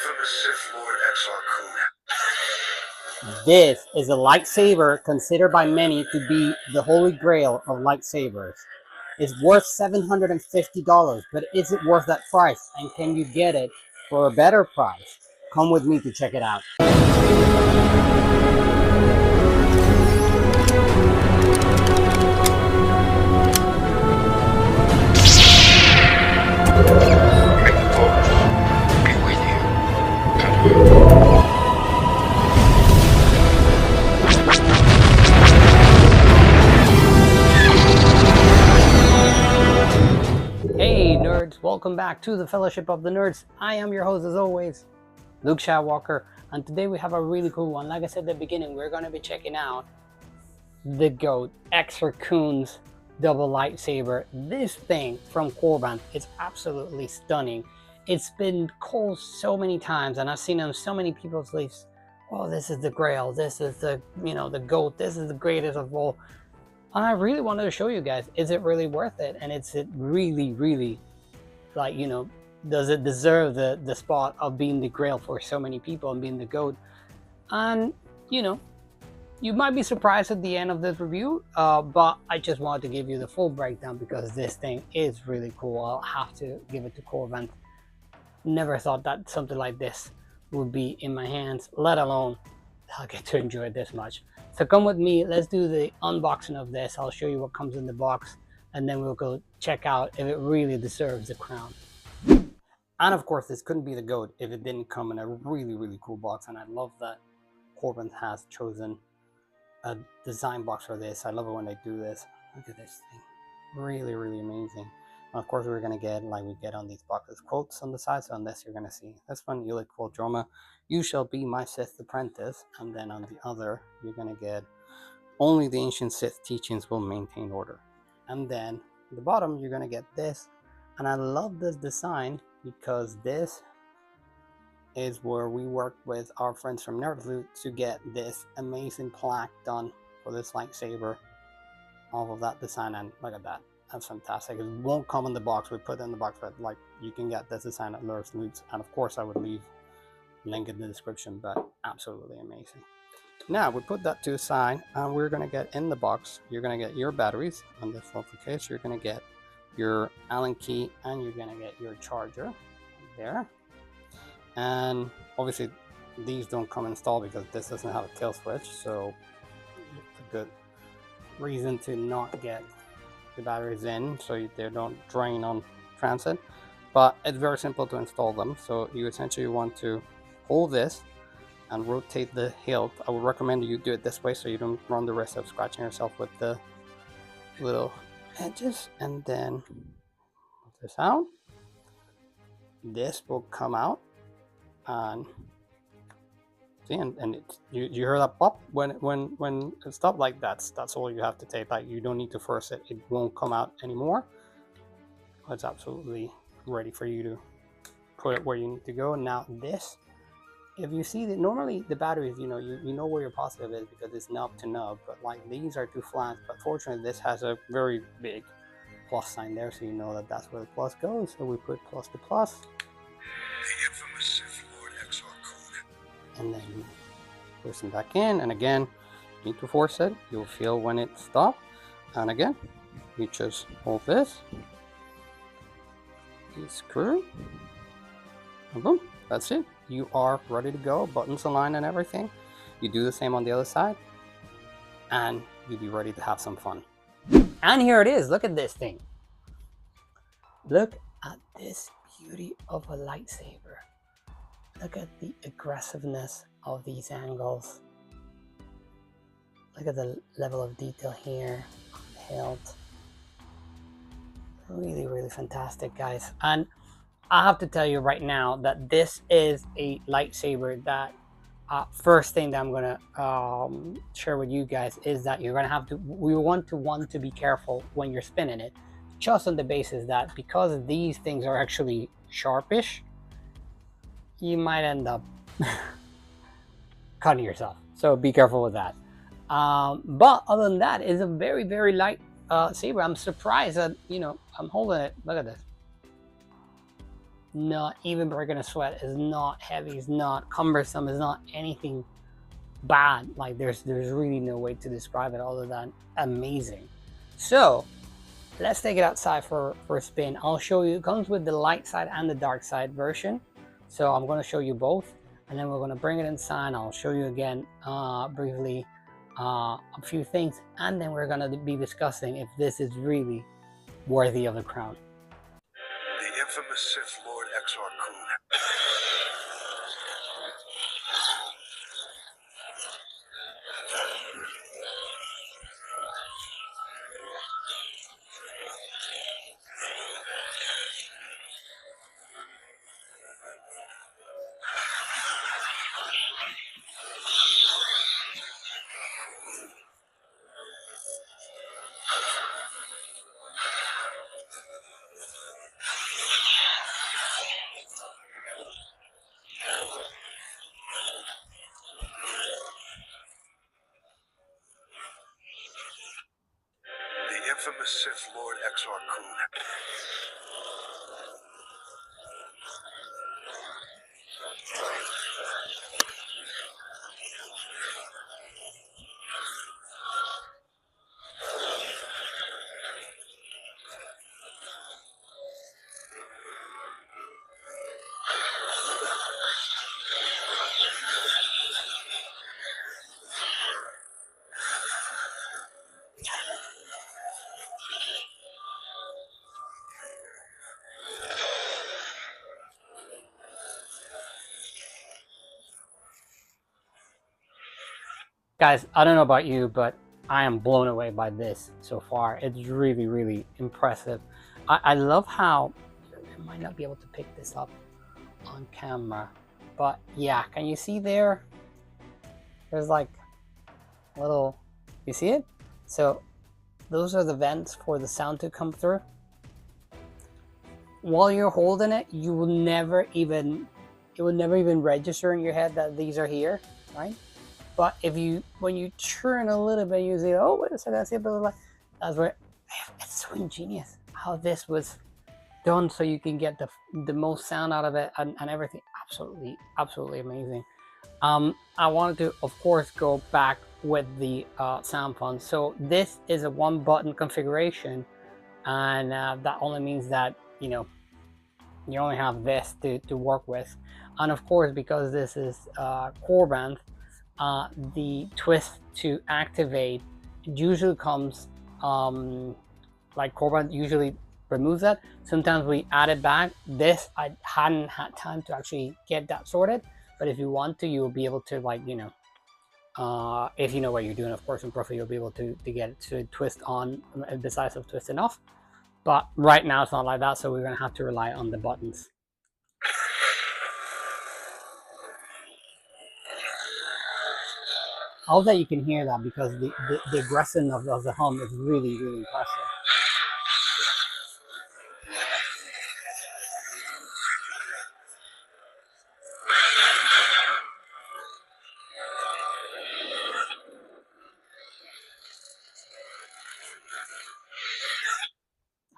infamous Sith Lord Exar Kun. This is a lightsaber considered by many to be the holy grail of lightsabers. It's worth $750, but is it worth that price? And can you get it for a better price? Come with me to check it out. May the Force be with you. Hey nerds, welcome back to the Fellowship of the Nerds. I am your host as always, Luke Shadwalker, and today we have a really cool one. Like I said at the beginning, we're going to be checking out the GOAT Exar Kun's double lightsaber. This thing from Korbanth is absolutely stunning. It's been called so many times, and I've seen on so many people's lists, oh, this is the Grail, this is the, the GOAT, this is the greatest of all. And I really wanted to show you guys, is it really worth it? And is it really, like, does it deserve the spot of being the Grail for so many people and being the GOAT? And, you might be surprised at the end of this review, but I just wanted to give you the full breakdown because this thing is really cool. I'll have to give it to Korbanth. Never thought that something like this would be in my hands, let alone I'll get to enjoy it this much. So come with me, let's do the unboxing of this. I'll show you what comes in the box, and then we'll go check out if it really deserves the crown. And of course, this couldn't be the GOAT if it didn't come in a really cool box, and I love that Korbanth has chosen a design box for this. I love it when they do this. Look at this thing, really amazing. And of course, we're gonna get, like we get on these boxes, quotes on the side. So on this, you're gonna see this one, you like quote Droma, "You shall be my Sith apprentice," and then on the other, you're gonna get, "Only the ancient Sith teachings will maintain order." And then at the bottom, you're gonna get this, and I love this design because this is where we worked with our friends from Neopixel to get this amazing plaque done for this lightsaber. All of that design, and look at that. That's fantastic. It won't come in the box. We put it in the box, but like you can get this design at Lur's Loots. And of course I would leave a link in the description, but absolutely amazing. Now we put that to the side, and we're gonna get in the box, you're gonna get your batteries on this little case, you're gonna get your Allen key, and you're gonna get your charger there. And obviously these don't come installed because this doesn't have a kill switch, so it's a good reason to not get the batteries in so they don't drain on transit. But it's very simple to install them. So you essentially want to hold this and rotate the hilt. I would recommend you do it this way so you don't run the risk of scratching yourself with the little edges. And then put this out. This will come out, and see, and it's, you heard that pop when it's stopped. Like that's all you have to take. Like you don't need to force it. It won't come out anymore. It's absolutely ready for you to put it where you need to go. Now this, if you see that normally the batteries, you know where your positive is because it's nub to nub, but like these are too flat. But fortunately this has a very big plus sign there, so you know that that's where the plus goes. So we put plus to plus. The infamous Sith Lord Exar Kun. And then you push them back in, and again, you need to force it. You'll feel when it stops. And again, you just hold this, you screw, and boom, that's it. You are ready to go. Buttons aligned and everything. You do the same on the other side, and you'll be ready to have some fun. And here it is. Look at this thing. Look at this beauty of a lightsaber. Look at the aggressiveness of these angles. Look at the level of detail here on the hilt. Really fantastic, guys. And I have to tell you right now that this is a lightsaber that first thing that I'm gonna share with you guys is that you're gonna have to, we want to be careful when you're spinning it, just on the basis that because these things are actually sharpish, you might end up cutting yourself. So be careful with that. But other than that, it's a very light saber. I'm surprised that, I'm holding it. Look at this. not even breaking a sweat. It's not heavy. It's not cumbersome. It's not anything bad. Like there's really no way to describe it other than amazing. So let's take it outside for a spin. I'll show you. It comes with the light side and the dark side version. So I'm going to show you both, and then we're going to bring it inside. I'll show you again briefly a few things, and then we're going to be discussing if this is really worthy of the crown. The infamous Sith Lord Exar Kun. The infamous Sith Lord Exar Kun. Guys, I don't know about you, but I am blown away by this so far. It's really, really impressive. I love how, I might not be able to pick this up on camera, but yeah, can you see there? There's like a little, you see it? So those are the vents for the sound to come through. While you're holding it, you will never even, it will never even register in your head that these are here, right? But if you, when you turn a little bit, you say, oh, wait a second, that's it, but that's where, it's so ingenious how this was done so you can get the most sound out of it and everything. Absolutely amazing. I wanted to, of course, go back with the sound font. So this is a 1-button configuration, and that only means that, you know, you only have this to work with. And of course, because this is Korbanth, the twist to activate usually comes like Korbanth usually removes that. Sometimes we add it back. This, I hadn't had time to actually get that sorted, but if you want to, you'll be able to, like, you know, if you know what you're doing, of course, in Profit, you'll be able to get it to twist on the size of twisting off. But right now it's not like that, so we're going to have to rely on the buttons. I hope that you can hear that, because the aggressiveness of the hum is really, really impressive.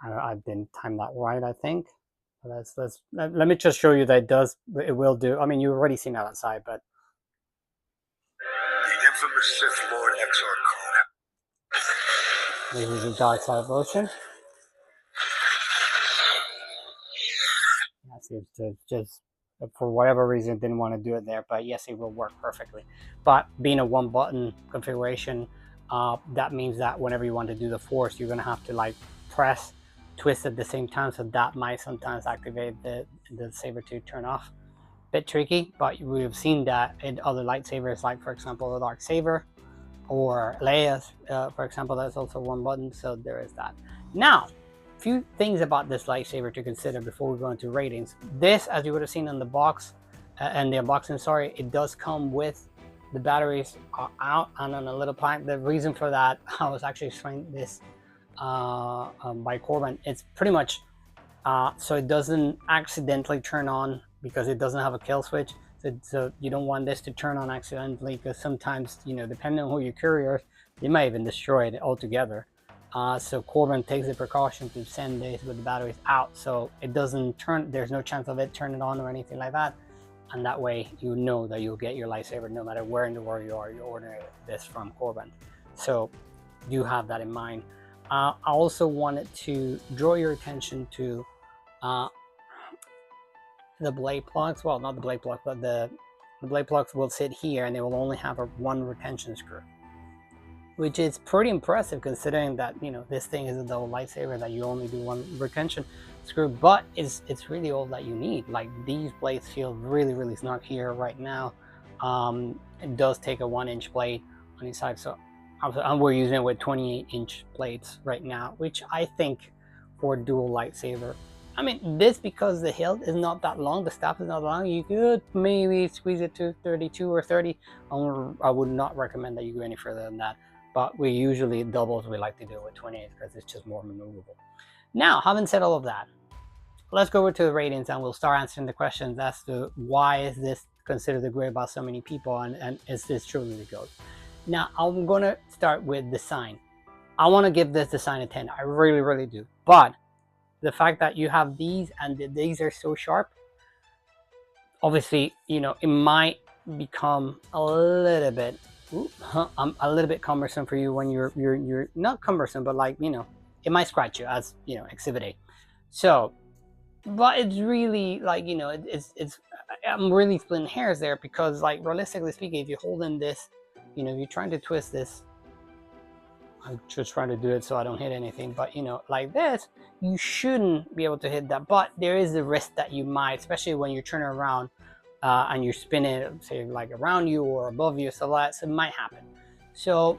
I didn't time that right, I think. Let me just show you that it will do. I mean, you've already seen that outside, but The infamous Sith Lord Exar Kun. this is the dark side version. Yeah, see, it's just for whatever reason didn't want to do it there, but yes, it will work perfectly. But being a 1-button configuration, that means that whenever you want to do the force, you're going to have to like press, twist at the same time, so that might sometimes activate the saber to turn off. Bit tricky, but we've seen that in other lightsabers, like for example the dark saber or Leia's, for example, that's also 1 button. So there is that. Now, a few things about this lightsaber to consider before we go into ratings. This, as you would have seen on the box and the unboxing, sorry, it does come with the batteries out and on a little plaque. The reason for that, I was actually explaining this by Korbanth. It's pretty much so it doesn't accidentally turn on, because it doesn't have a kill switch. So you don't want this to turn on accidentally, because sometimes, you know, depending on who your courier is, they might even destroy it altogether. So Korbanth takes the precaution to send this with the batteries out, so it doesn't turn. There's no chance of it turning on or anything like that, and that way you know that you'll get your lightsaber no matter where in the world you are. You're ordering this from Korbanth, so do have that in mind. I also wanted to draw your attention to the blade plugs. Well, not the blade plug, but the blade plugs will sit here, and they will only have one retention screw, which is pretty impressive considering that, you know, this thing is a double lightsaber that you only do one retention screw, but it's really all that you need. Like, these blades feel really snug here right now. It does take a 1-inch blade on each side, so we're using it with 28-inch blades right now, which I think for dual lightsaber, I mean, this, because the hilt is not that long, the staff is not long, you could maybe squeeze it to 32 or 30. I would not recommend that you go any further than that. But we usually doubles, we like to do it with 28 because it's just more maneuverable. Now, having said all of that, let's go over to the ratings and we'll start answering the questions as to why is this considered the Grail by so many people, and is this truly the GOAT? Now, I'm going to start with design. I want to give this design a 10. I really do. But the fact that you have these and these are so sharp, obviously, you know, it might become a little bit cumbersome for you when you're not cumbersome, but like, you know, it might scratch you, as you know, Exhibit A. So, but it's really like, you know, it's I'm really splitting hairs there, because like, realistically speaking, if you're holding this, you know, if you're trying to twist this, I'm just trying to do it so I don't hit anything, but you know, like this, you shouldn't be able to hit that, but there is the risk that you might, especially when you're turning around and you're spinning it, say like around you or above you, so that it might happen. So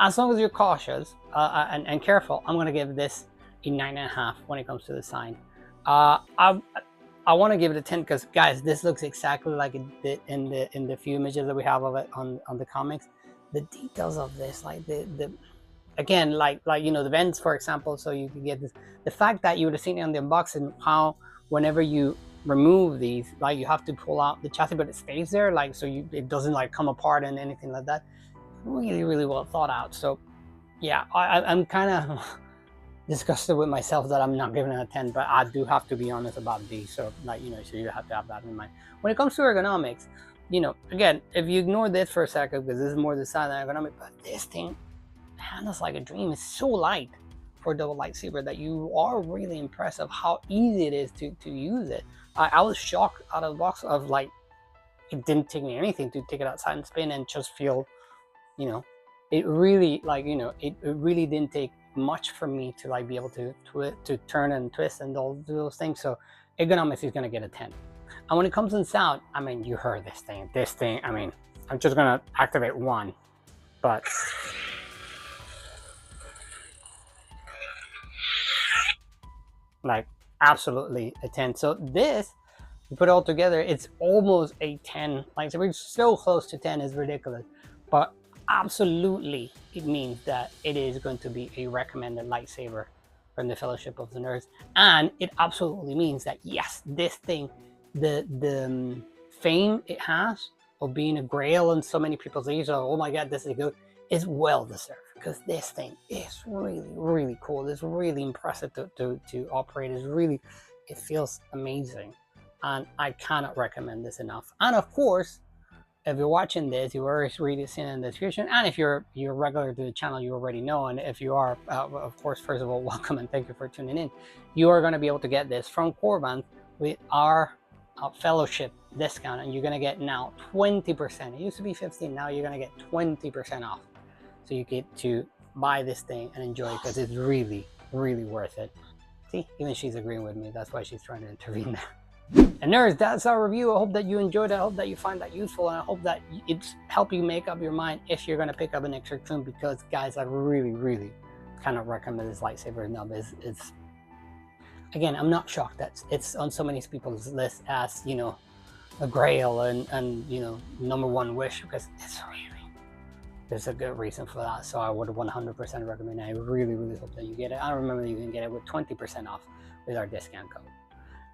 as long as you're cautious and careful, I'm going to give this a 9.5 when it comes to the sign. I want to give it a 10 because, guys, this looks exactly like it did in the few images that we have of it on the comics. The details of this, like the again, like you know, the vents, for example, so you can get this. The fact that you would have seen it on the unboxing, how whenever you remove these, like, you have to pull out the chassis, but it stays there, like, so it doesn't like come apart and anything like that. Really well thought out. So yeah, I'm kind of disgusted with myself that I'm not giving it a 10, but I do have to be honest about these. So, like, you know, so you have to have that in mind when it comes to ergonomics. You know, again, if you ignore this for a second, because this is more design than ergonomic, but this thing handles like a dream. It's so light for a double lightsaber that you are really impressed of how easy it is to use it. I was shocked out of the box of, like, it didn't take me anything to take it outside and spin and just feel, you know, it really, like, you know, it really didn't take much for me to like be able to turn and twist and all those things. So ergonomics is going to get a 10. And when it comes in sound, I mean, you heard this thing, I mean, I'm just going to activate one, but like, absolutely a 10. So this, you put it all together, it's almost a 10. Like, so we're so close to 10 is ridiculous, but absolutely it means that it is going to be a recommended lightsaber from the Fellowship of the Nerds. And it absolutely means that, yes, this thing, the fame it has of being a Grail and so many people's ears, oh my god, this is good, is well deserved, because this thing is really cool. It's really impressive to operate. It's really, it feels amazing, and I cannot recommend this enough. And of course, if you're watching this, you already read it in the description, and if you're regular to the channel, you already know. And if you are, of course, first of all, welcome and thank you for tuning in. You are going to be able to get this from Korbanth with our Fellowship discount, and you're going to get now 20%. It used to be 15, now you're going to get 20% off. So you get to buy this thing and enjoy it, because it's really worth it. See, even she's agreeing with me. That's why she's trying to intervene there. And nerds, that's our review. I hope that you enjoyed it. I hope that you find that useful, and I hope that it's helped you make up your mind if you're going to pick up an Exar Kun, because, guys, I really kind of recommend this lightsaber nub. It's again, I'm not shocked that it's on so many people's list as, you know, a Grail and you know, #1 wish, because it's really, there's a good reason for that. So I would 100% recommend it. I really hope that you get it. I remember you can get it with 20% off with our discount code.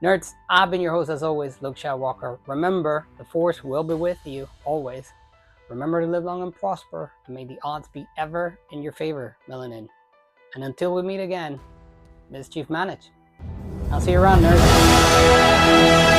Nerds, I've been your host as always, Luke Skywalker. Remember, the Force will be with you always. Remember to live long and prosper, and may the odds be ever in your favor, Melanin. And until we meet again, Mischief manage. I'll see you around, nerds.